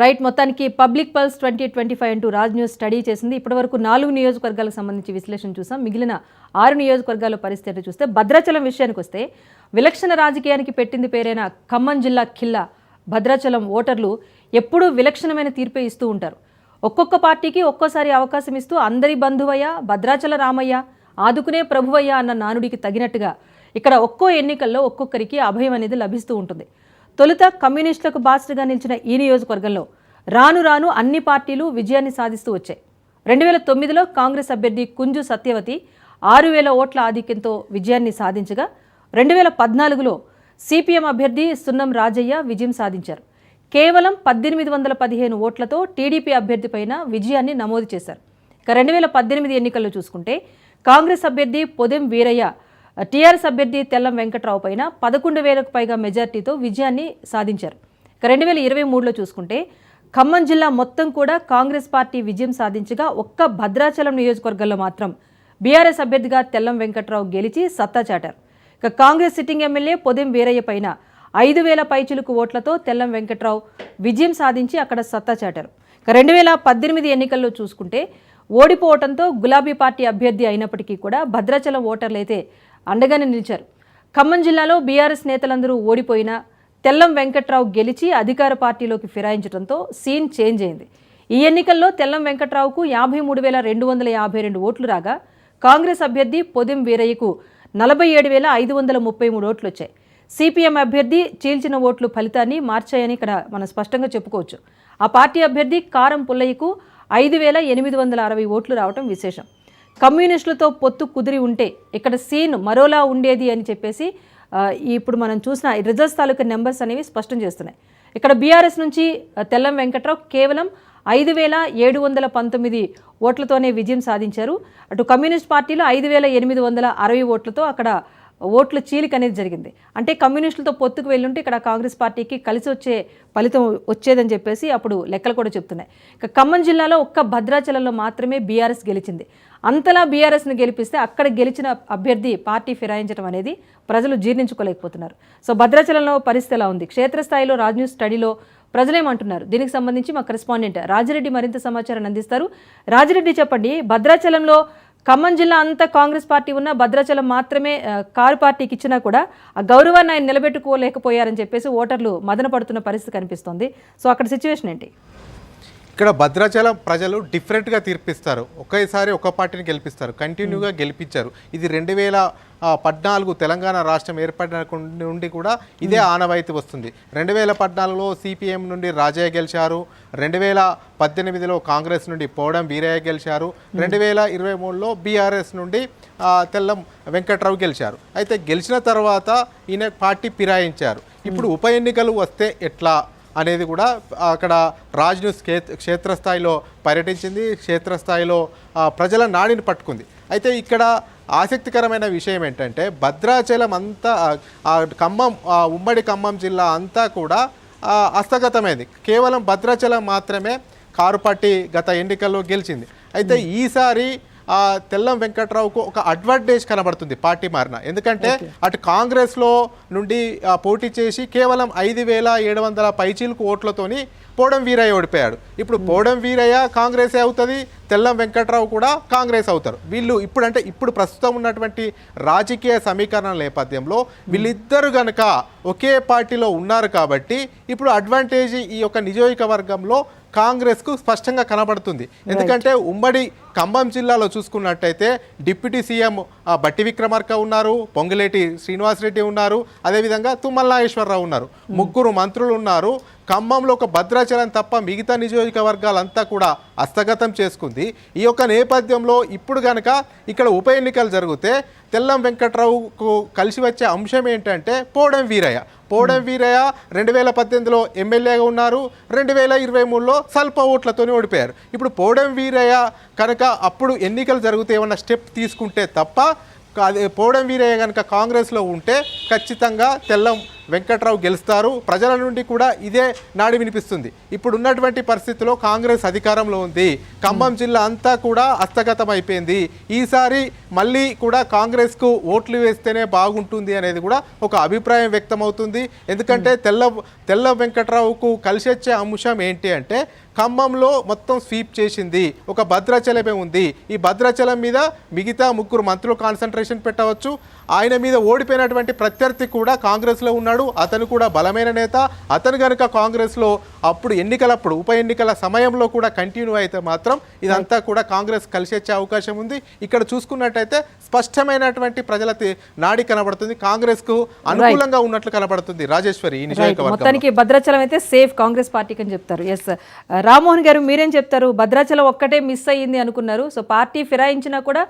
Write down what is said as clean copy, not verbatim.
Right. మొత్తానికి public pulse 2025 అంటూ Raj news study చేసింది. ఇప్పటివరకు 4 నియోజకవర్గాలకు సంబంధించి విశ్లేషణ చూసాం. మిగిలిన 6 నియోజకవర్గాల పరిస్థితి చూస్తే భద్రాచలం విషయానికి వస్తే విలక్షణ రాజకీయానికి పెట్టింది పేరైన ఖమ్మం జిల్లా ఖిల్లా భద్రాచలం ఓటర్లు ఎప్పుడూ విలక్షణమైన తీర్పే ఇస్తూ ఉంటారు. ఒక్కొక్క పార్టీకి ఒక్కోసారి అవకాశం ఇస్తూ అందరి బంధువయ్య, భద్రాచల రామయ్య, ఆదుకునే ప్రభువయ్య అన్న నానుడికి తగినట్టుగా ఇక్కడ ఒక్కో ఎన్నికల్లో ఒక్కొక్కరికి అభయం అనేది లభిస్తూ ఉంటుంది. తొలుత కమ్యూనిస్టులకు బాస్టర్గా నిలిచిన ఈ నియోజకవర్గంలో రాను రాను అన్ని పార్టీలు విజయాన్ని సాధిస్తూ వచ్చాయి. 2009లో కాంగ్రెస్ అభ్యర్థి కుంజు సత్యవతి 6,000 ఓట్ల ఆధిక్యంతో విజయాన్ని సాధించగా 2014లో సిపిఎం అభ్యర్థి సున్నం రాజయ్య విజయం సాధించారు. కేవలం 1815 ఓట్లతో టీడీపీ అభ్యర్థి పైన విజయాన్ని నమోదు చేశారు. ఇక 2018 ఎన్నికల్లో చూసుకుంటే కాంగ్రెస్ అభ్యర్థి పొదెం వీరయ్య టీఆర్ఎస్ అభ్యర్థి తెల్లం వెంకట్రావు పైన 11,000కు పైగా మెజార్టీతో విజయాన్ని సాధించారు. ఇక 2023లో చూసుకుంటే ఖమ్మం జిల్లా మొత్తం కూడా కాంగ్రెస్ పార్టీ విజయం సాధించగా ఒక్క భద్రాచలం నియోజకవర్గంలో మాత్రం బీఆర్ఎస్ అభ్యర్థిగా తెల్లం వెంకట్రావు గెలిచి సత్తా చాటారు. ఇక కాంగ్రెస్ సిట్టింగ్ ఎమ్మెల్యే పొదెం వీరయ్య పైన 5,000 పైచిలుకు ఓట్లతో తెల్లం వెంకట్రావు విజయం సాధించి అక్కడ సత్తా చాటారు. ఇక 2018 ఎన్నికల్లో చూసుకుంటే ఓడిపోవడంతో గులాబీ పార్టీ అభ్యర్థి అయినప్పటికీ కూడా భద్రాచలం ఓటర్లు అయితే అండగానే నిలిచారు. ఖమ్మం జిల్లాలో బీఆర్ఎస్ నేతలందరూ ఓడిపోయినా తెల్లం వెంకట్రావు గెలిచి అధికార పార్టీలోకి ఫిరాయించడంతో సీన్ చేంజ్ అయింది. ఈ ఎన్నికల్లో తెల్లం వెంకట్రావుకు 53,252 ఓట్లు రాగా కాంగ్రెస్ అభ్యర్థి పొదెం వీరయ్యకు 47,533 ఓట్లు వచ్చాయి. సిపిఎం అభ్యర్థి చీల్చిన ఓట్లు ఫలితాన్ని మార్చాయని ఇక్కడ మనం స్పష్టంగా చెప్పుకోవచ్చు. ఆ పార్టీ అభ్యర్థి కారం పుల్లయ్యకు 5,860 ఓట్లు రావడం విశేషం. కమ్యూనిస్టులతో పొత్తు కుదిరి ఉంటే ఇక్కడ సీన్ మరోలా ఉండేది అని చెప్పేసి ఇప్పుడు మనం చూసిన రిజల్ట్స్ తాలూకా నెంబర్స్ అనేవి స్పష్టం చేస్తున్నాయి. ఇక్కడ బీఆర్ఎస్ నుంచి తెల్లం వెంకట్రావు కేవలం 5,719 ఓట్లతోనే విజయం సాధించారు. అటు కమ్యూనిస్ట్ పార్టీలో 5,860 ఓట్లతో అక్కడ ఓట్ల చీలిక అనేది జరిగింది. అంటే కమ్యూనిస్టులతో పొత్తుకు వెళ్ళుంటే ఇక్కడ కాంగ్రెస్ పార్టీకి కలిసి వచ్చే ఫలితం వచ్చేదని చెప్పేసి అప్పుడు లెక్కలు కూడా చెప్తున్నాయి. ఇక ఖమ్మం జిల్లాలో ఒక్క భద్రాచలంలో మాత్రమే బీఆర్ఎస్ గెలిచింది. అంతలా బీఆర్ఎస్ను గెలిపిస్తే అక్కడ గెలిచిన అభ్యర్థి పార్టీ ఫిరాయించడం అనేది ప్రజలు జీర్ణించుకోలేకపోతున్నారు. సో భద్రాచలంలో పరిస్థితి ఎలా ఉంది? క్షేత్రస్థాయిలో రాజ్ న్యూస్ స్టడీలో ప్రజలేమంటున్నారు? దీనికి సంబంధించి మా కరెస్పాండెంట్ రాజిరెడ్డి మరింత సమాచారాన్ని అందిస్తారు. రాజిరెడ్డి, చెప్పండి, భద్రాచలంలో ఖమ్మం జిల్లా అంతా కాంగ్రెస్ పార్టీ ఉన్న భద్రాచలం మాత్రమే కారు పార్టీకి ఇచ్చినా కూడా ఆ గౌరవాన్ని ఆయన నిలబెట్టుకోలేకపోయారని చెప్పేసి ఓటర్లు మదన పడుతున్న పరిస్థితి కనిపిస్తోంది. సో అక్కడ సిచ్యువేషన్ ఏంటి? ఇక్కడ భద్రాచలం ప్రజలు డిఫరెంట్గా తీర్పిస్తారు. ఒకేసారి ఒక పార్టీని గెలిపిస్తారు, కంటిన్యూగా గెలిపించారు. ఇది 2014 తెలంగాణ రాష్ట్రం ఏర్పడిన నుండి కూడా ఇదే ఆనవాయితీ వస్తుంది. 2014లో సిపిఎం నుండి రాజయ్య గెలిచారు, 2018లో కాంగ్రెస్ నుండి పోవడం వీరయ్య గెలిచారు, 2023లో బీఆర్ఎస్ నుండి తెల్లం వెంకట్రావు గెలిచారు. అయితే గెలిచిన తర్వాత ఈయన పార్టీ ఫిరాయించారు. ఇప్పుడు ఉప ఎన్నికలు వస్తే ఎట్లా అనేది కూడా అక్కడ రాజ్ న్యూస్ క్షేత్రస్థాయిలో పర్యటించింది, క్షేత్రస్థాయిలో ప్రజల నాడిని పట్టుకుంది. అయితే ఇక్కడ ఆసక్తికరమైన విషయం ఏంటంటే భద్రాచలం అంతా ఖమ్మం ఉమ్మడి ఖమ్మం జిల్లా అంతా కూడా హస్తగతమైంది. కేవలం భద్రాచలం మాత్రమే కారు పార్టీ గత ఎన్నికల్లో గెలిచింది. అయితే ఈసారి తెల్లం వెంకట్రావుకు ఒక అడ్వాంటేజ్ కనబడుతుంది పార్టీ మారిన. ఎందుకంటే అటు కాంగ్రెస్లో నుండి పోటీ చేసి కేవలం 5,700 పైచీలకు ఓట్లతోని పోవడం వీరయ్య ఓడిపోయాడు. ఇప్పుడు పోవడం వీరయ్య కాంగ్రెసే అవుతుంది, తెల్లం వెంకట్రావు కూడా కాంగ్రెస్ అవుతారు. వీళ్ళు ఇప్పుడు ప్రస్తుతం ఉన్నటువంటి రాజకీయ సమీకరణ నేపథ్యంలో వీళ్ళిద్దరు కనుక ఒకే పార్టీలో ఉన్నారు కాబట్టి ఇప్పుడు అడ్వాంటేజ్ ఈ యొక్క నియోజకవర్గంలో కాంగ్రెస్కు స్పష్టంగా కనబడుతుంది. ఎందుకంటే ఉమ్మడి ఖమ్మం జిల్లాలో చూసుకున్నట్టయితే డిప్యూటీ సీఎం బట్టి విక్రమార్క ఉన్నారు, పొంగులేటి శ్రీనివాసరెడ్డి ఉన్నారు, అదేవిధంగా తుమ్మల నాగేశ్వరరావు ఉన్నారు, 3 మంత్రులు ఉన్నారు. ఖమ్మంలో ఒక భద్రాచలం తప్ప మిగతా నియోజకవర్గాలంతా కూడా హస్తగతం చేసుకుంది. ఈ యొక్క నేపథ్యంలో ఇప్పుడు కనుక ఇక్కడ ఉప ఎన్నికలు జరిగితే తెల్లం వెంకట్రావుకు కలిసి వచ్చే అంశం ఏంటంటే పోవడం వీరయ్య 2018లో ఎమ్మెల్యేగా ఉన్నారు, 2023లో స్వల్ప ఓట్లతోనే ఓడిపోయారు. ఇప్పుడు పోవడం వీరయ్య కనుక అప్పుడు ఎన్నికలు జరిగితే ఏమన్నా స్టెప్ తీసుకుంటే తప్ప పోవడం వీరయ్య కనుక కాంగ్రెస్లో ఉంటే ఖచ్చితంగా తెల్లం వెంకట్రావు గెలుస్తారు. ప్రజల నుండి కూడా ఇదే నాడి వినిపిస్తుంది. ఇప్పుడు ఉన్నటువంటి పరిస్థితిలో కాంగ్రెస్ అధికారంలో ఉంది. ఖమ్మం జిల్లా అంతా కూడా హస్తగతం అయిపోయింది. ఈసారి మళ్ళీ కూడా కాంగ్రెస్కు ఓట్లు వేస్తేనే బాగుంటుంది అనేది కూడా ఒక అభిప్రాయం వ్యక్తమవుతుంది. ఎందుకంటే తెల్ల వెంకట్రావుకు కలిసి వచ్చే అంశం ఏంటి అంటే ఖమ్మంలో మొత్తం స్వీప్ చేసింది ఒక భద్రాచలమే ఉంది. ఈ భద్రాచలం మీద మిగతా 3 మంత్రులు కాన్సన్ట్రేషన్ పెట్టవచ్చు. ఆయన మీద ఓడిపోయినటువంటి ప్రత్యర్థి కూడా కాంగ్రెస్లో ఉన్నాడు. అతను కూడా బలమైన నేత. అతను కనుక కాంగ్రెస్లో అప్పుడు ఎన్నికలప్పుడు ఉప ఎన్నికల సమయంలో కూడా కంటిన్యూ అయితే మాత్రం ఇదంతా కూడా కాంగ్రెస్ కలిసి వచ్చే అవకాశం ఉంది. ఇక్కడ చూసుకున్నట్టయితే స్పష్టమైనటువంటి ప్రజల నాడి కనబడుతుంది. కాంగ్రెస్కు అనుకూలంగా ఉన్నట్లు కనబడుతుంది. రాజేశ్వరి, ఈ నియోజకవర్గం మొత్తానికి భద్రాచలం అయితే సేఫ్ కాంగ్రెస్ పార్టీకి అని చెప్తారు. ఎస్ రామ్మోహన్ గారు మీరేం చెప్తారు? భద్రాచలం ఒక్కటే మిస్ అయ్యింది అనుకున్నారు. సో పార్టీ ఫిరాయించినా కూడా